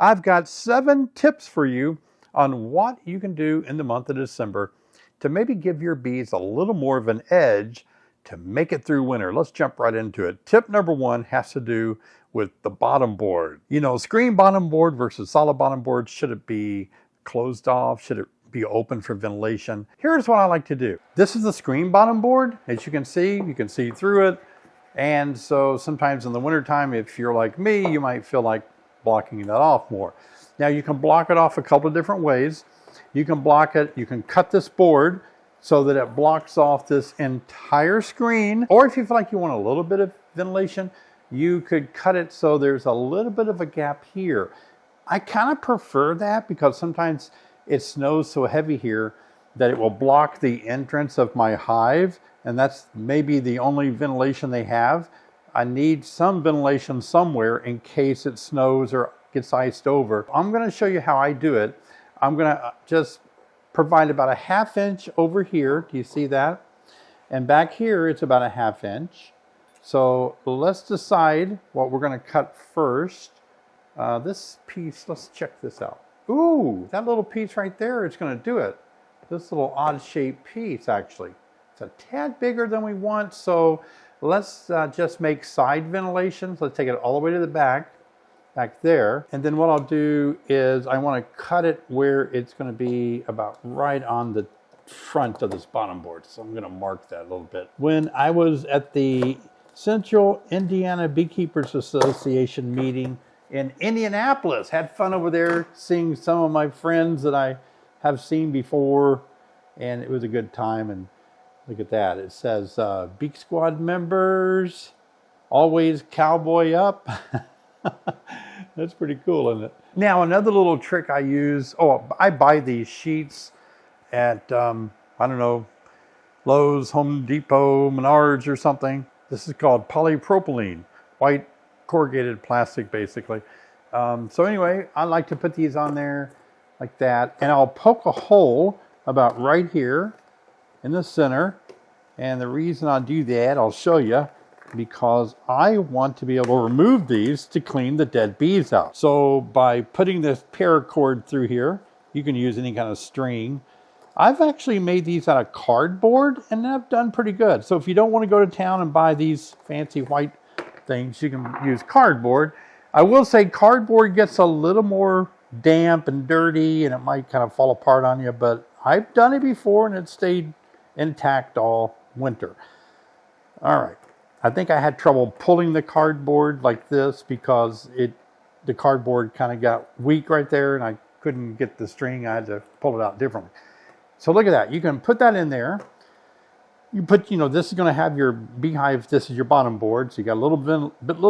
I've got 7 tips for you on what you can do in the month of December to maybe give your bees a little more of an edge to make it through winter. Let's jump right into it. Tip number 1 has to do with the bottom board. You know, screen bottom board versus solid bottom board. Should it be closed off? Should it be open for ventilation? Here's what I like to do. This is the screen bottom board. As you can see through it. And so sometimes in the wintertime, if you're like me, you might feel like blocking that off more. Now you can block it off a couple of different ways. You can block it, you can cut this board so that it blocks off this entire screen. Or if you feel like you want a little bit of ventilation, you could cut it so there's a little bit of a gap here. I kind of prefer that because sometimes it snows so heavy here that it will block the entrance of my hive, and that's maybe the only ventilation they have. I need some ventilation somewhere in case it snows or gets iced over. I'm going to show you how I do it. I'm going to just provide about a 1/2 inch over here. Do you see that? And back here, it's about a 1/2 inch. So let's decide what we're going to cut first. This piece, let's check this out. Ooh, that little piece right there, it's going to do it. This little odd shaped piece, actually. It's a tad bigger than we want, so let's just make side ventilations. Let's take it all the way to the back there. And then what I'll do is I want to cut it where it's going to be about right on the front of this bottom board. So I'm going to mark that a little bit. When I was at the Central Indiana Beekeepers Association meeting in Indianapolis, had fun over there seeing some of my friends that I have seen before, and it was a good time. And look at that. It says Beak Squad members, always cowboy up. That's pretty cool, isn't it? Now, another little trick I use, I buy these sheets at, I don't know, Lowe's, Home Depot, Menards or something. This is called polypropylene, white corrugated plastic, basically. So anyway, I like to put these on there like that, and I'll poke a hole about right here in the center. And the reason I do that, I'll show you, because I want to be able to remove these to clean the dead bees out. So by putting this paracord through here, you can use any kind of string. I've actually made these out of cardboard, and I've done pretty good. So if you don't want to go to town and buy these fancy white things, you can use cardboard. I will say cardboard gets a little more damp and dirty, and it might kind of fall apart on you, but I've done it before and it stayed intact all winter. All right. I think I had trouble pulling the cardboard like this because the cardboard kind of got weak right there, and I couldn't get the string. I had to pull it out differently. So look at that. You can put that in there. You put, this is going to have your beehive. This is your bottom board. So you got a little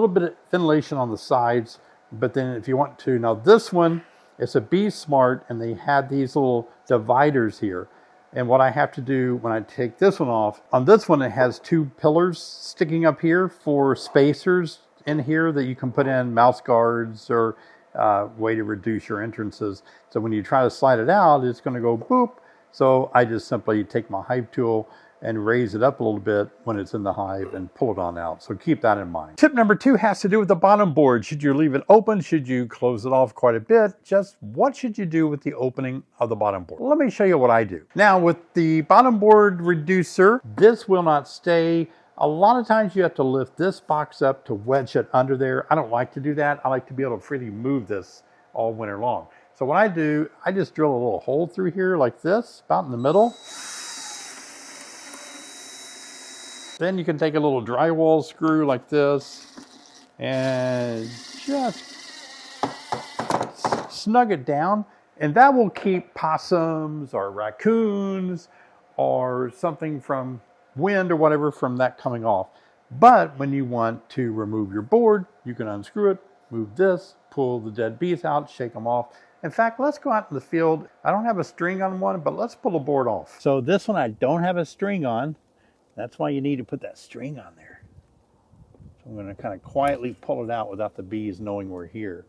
bit of ventilation on the sides. But then if you want to, now this one, it's a Bee Smart, and they had these little dividers here. And what I have to do when I take this one off, on this one it has 2 pillars sticking up here for spacers in here that you can put in mouse guards or way to reduce your entrances. So when you try to slide it out, it's going to go boop. So I just simply take my hive tool and raise it up a little bit when it's in the hive and pull it on out. So keep that in mind. Tip number 2 has to do with the bottom board. Should you leave it open? Should you close it off quite a bit? Just what should you do with the opening of the bottom board? Let me show you what I do. Now with the bottom board reducer, this will not stay. A lot of times you have to lift this box up to wedge it under there. I don't like to do that. I like to be able to freely move this all winter long. So what I do, I just drill a little hole through here like this, about in the middle. Then you can take a little drywall screw like this and just snug it down, and that will keep possums or raccoons or something from wind or whatever from that coming off. But when you want to remove your board, you can unscrew it, move this, pull the dead bees out, shake them off. In fact, let's go out in the field. I don't have a string on one, but let's pull the board off. So this one I don't have a string on. That's why you need to put that string on there. So I'm going to kind of quietly pull it out without the bees knowing we're here.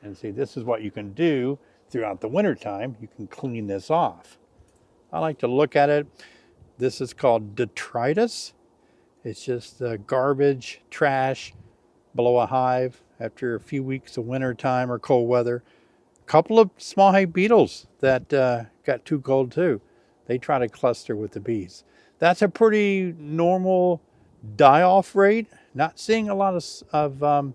And see, this is what you can do throughout the winter time. You can clean this off. I like to look at it. This is called detritus. It's just garbage, trash below a hive. after a few weeks of winter time or cold weather. A couple of small hive beetles that got too cold too. They try to cluster with the bees. That's a pretty normal die-off rate. Not seeing a lot of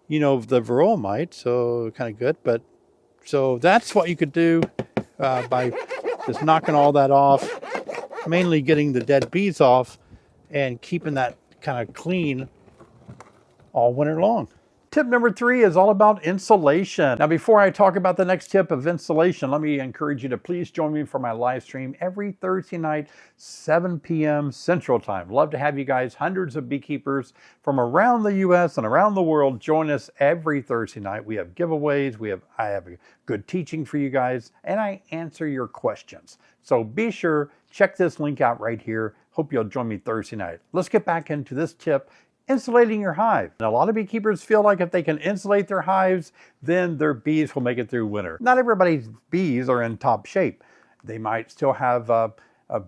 you know, the varroa mite, so kind of good. But so that's what you could do by just knocking all that off, mainly getting the dead bees off and keeping that kind of clean all winter long. Tip number 3 is all about insulation. Now, before I talk about the next tip of insulation, let me encourage you to please join me for my live stream every Thursday night, 7 p.m. Central Time. Love to have you guys, hundreds of beekeepers from around the U.S. and around the world, join us every Thursday night. We have giveaways, I have a good teaching for you guys, and I answer your questions. So be sure, check this link out right here. Hope you'll join me Thursday night. Let's get back into this tip. Insulating your hive. And a lot of beekeepers feel like if they can insulate their hives, then their bees will make it through winter. Not everybody's bees are in top shape. They might still have a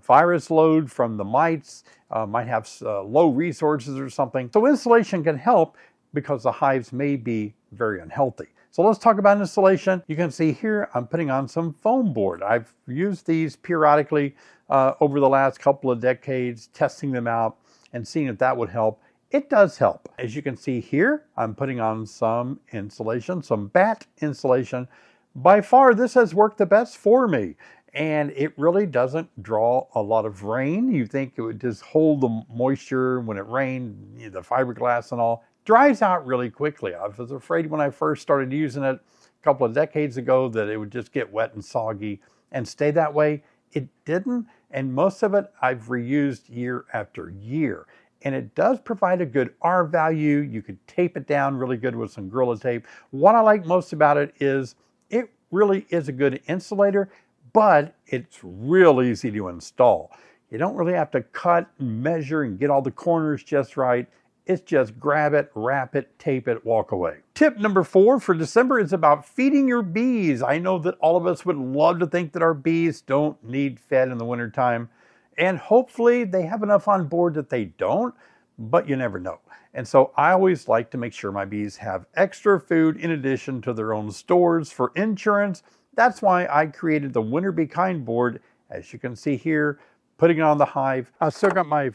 virus load from the mites, might have low resources or something. So insulation can help because the hives may be very unhealthy. So let's talk about insulation. You can see here I'm putting on some foam board. I've used these periodically over the last couple of decades, testing them out and seeing if that would help. It does help. As you can see here, I'm putting on some insulation, some bat insulation. By far, this has worked the best for me. And it really doesn't draw a lot of rain. You think it would just hold the moisture when it rained, you know, the fiberglass and all. Dries out really quickly. I was afraid when I first started using it a couple of decades ago that it would just get wet and soggy and stay that way. It didn't. And most of it I've reused year after year. And it does provide a good R value. You could tape it down really good with some Gorilla Tape. What I like most about it is it really is a good insulator, but it's real easy to install. You don't really have to cut and measure and get all the corners just right. It's just grab it, wrap it, tape it, walk away. Tip number 4 for December is about feeding your bees. I know that all of us would love to think that our bees don't need fed in the wintertime. And hopefully they have enough on board that they don't, but you never know. And so I always like to make sure my bees have extra food in addition to their own stores for insurance. That's why I created the Winter Be Kind board. As you can see here, putting it on the hive. I've still got my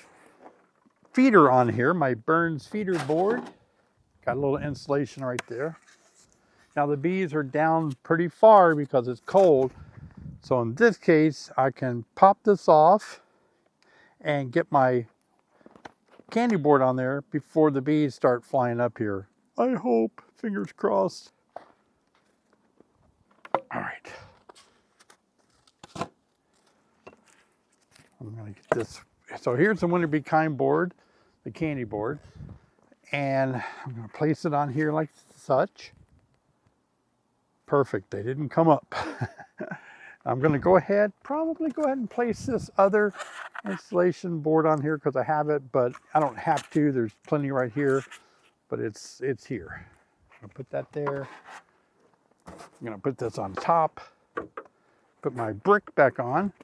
feeder on here, my Burns feeder board. Got a little insulation right there. Now the bees are down pretty far because it's cold. So in this case, I can pop this off and get my candy board on there before the bees start flying up here. I hope, fingers crossed. All right. I'm gonna get this. So here's the Winter Be Kind board, the candy board. And I'm gonna place it on here like such. Perfect, they didn't come up. I'm going to probably go ahead and place this other insulation board on here because I have it, but I don't have to. There's plenty right here, but it's here. I'm going to put that there. I'm going to put this on top, put my brick back on.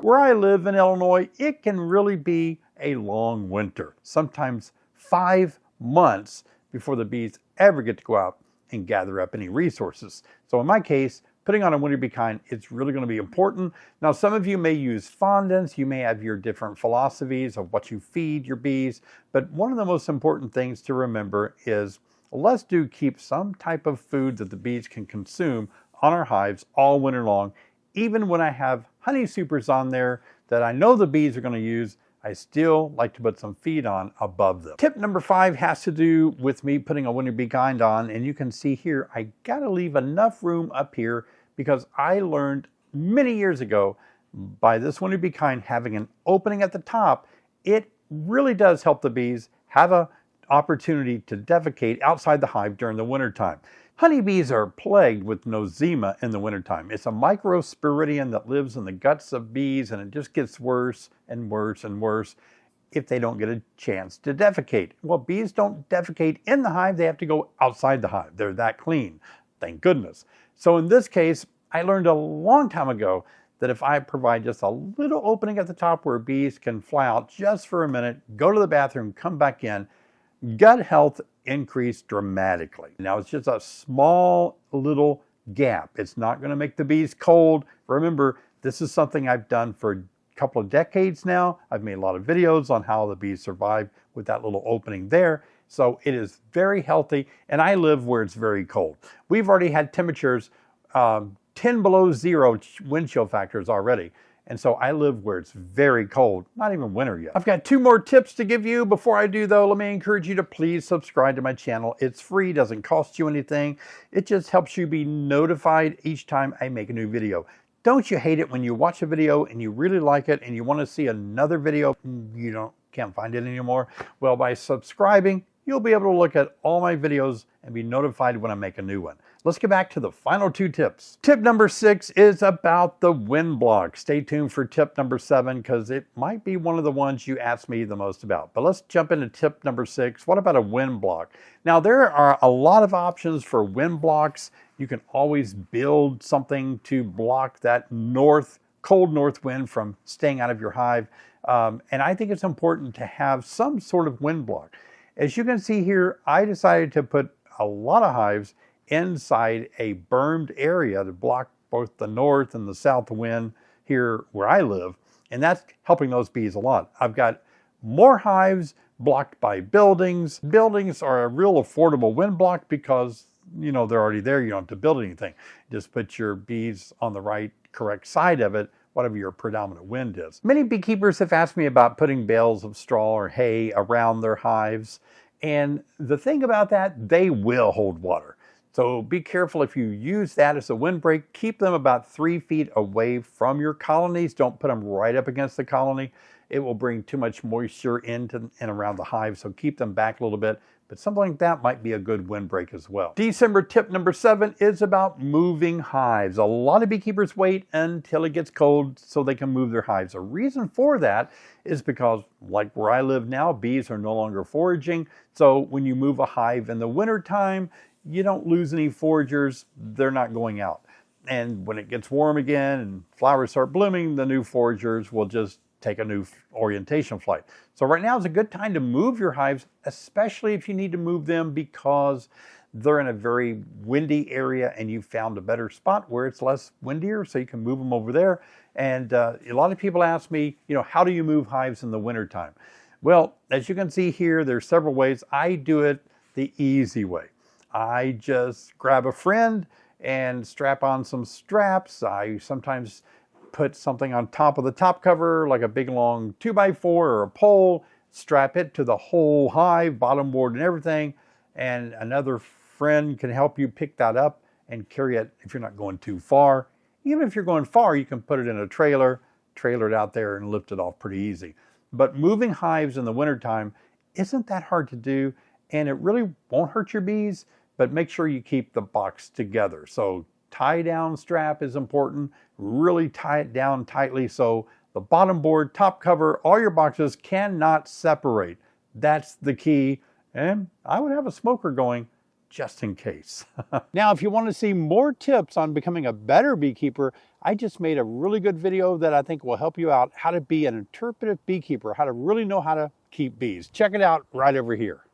Where I live in Illinois, it can really be a long winter, sometimes 5 months before the bees ever get to go out and gather up any resources. So in my case, putting on a Winter Be Kind, it's really going to be important. Now, some of you may use fondants. You may have your different philosophies of what you feed your bees. But one of the most important things to remember is let's keep some type of food that the bees can consume on our hives all winter long. Even when I have honey supers on there that I know the bees are going to use, I still like to put some feed on above them. Tip number 5 has to do with me putting a Winter Be Kind on, and you can see here, I gotta leave enough room up here because I learned many years ago by this Winter Be Kind having an opening at the top, it really does help the bees have an opportunity to defecate outside the hive during the wintertime. Honeybees are plagued with nosema in the wintertime. It's a microsporidium that lives in the guts of bees, and it just gets worse and worse and worse if they don't get a chance to defecate. Well, bees don't defecate in the hive. They have to go outside the hive. They're that clean, thank goodness. So in this case, I learned a long time ago that if I provide just a little opening at the top where bees can fly out just for a minute, go to the bathroom, come back in, gut health increased dramatically. Now it's just a small little gap. It's not going to make the bees cold. Remember, this is something I've done for a couple of decades now. I've made a lot of videos on how the bees survive with that little opening there. So it is very healthy, and I live where it's very cold. We've already had temperatures 10 below zero wind chill factors already. And so I live where it's very cold, not even winter yet. I've got 2 more tips to give you. Before I do though, let me encourage you to please subscribe to my channel. It's free, doesn't cost you anything. It just helps you be notified each time I make a new video. Don't you hate it when you watch a video and you really like it and you want to see another video, can't find it anymore? Well, by subscribing, you'll be able to look at all my videos and be notified when I make a new one. Let's get back to the final 2 tips. Tip number 6 is about the wind block. Stay tuned for tip number 7 because it might be one of the ones you ask me the most about. But let's jump into tip number 6. What about a wind block? Now there are a lot of options for wind blocks. You can always build something to block that cold north wind from staying out of your hive. And I think it's important to have some sort of wind block. As you can see here, I decided to put a lot of hives inside a bermed area to block both the north and the south wind here where I live. And that's helping those bees a lot. I've got more hives blocked by buildings. Buildings are a real affordable wind block because, they're already there. You don't have to build anything. Just put your bees on the correct side of it, whatever your predominant wind is. Many beekeepers have asked me about putting bales of straw or hay around their hives. And the thing about that, they will hold water. So be careful if you use that as a windbreak. Keep them about 3 feet away from your colonies. Don't put them right up against the colony. It will bring too much moisture into and around the hive. So keep them back a little bit. But something like that might be a good windbreak as well. December tip number 7 is about moving hives. A lot of beekeepers wait until it gets cold so they can move their hives. A reason for that is because, like where I live now, bees are no longer foraging. So when you move a hive in the wintertime, you don't lose any foragers. They're not going out. And when it gets warm again and flowers start blooming, the new foragers will just take a new orientation flight. So right now is a good time to move your hives, especially if you need to move them because they're in a very windy area and you found a better spot where it's less windier, so you can move them over there. And a lot of people ask me, how do you move hives in the wintertime? Well, as you can see here, there's several ways. I do it the easy way. I just grab a friend and strap on some straps. I sometimes put something on top of the top cover, like a big long 2x4 or a pole, strap it to the whole hive, bottom board and everything, and another friend can help you pick that up and carry it if you're not going too far. Even if you're going far, you can put it in a trailer it out there and lift it off pretty easy. But moving hives in the wintertime isn't that hard to do, and it really won't hurt your bees, but make sure you keep the box together. So tie down strap is important. Really tie it down tightly so the bottom board, top cover, all your boxes cannot separate. That's the key. And I would have a smoker going just in case. Now, if you want to see more tips on becoming a better beekeeper, I just made a really good video that I think will help you out how to be an interpretive beekeeper, how to really know how to keep bees. Check it out right over here.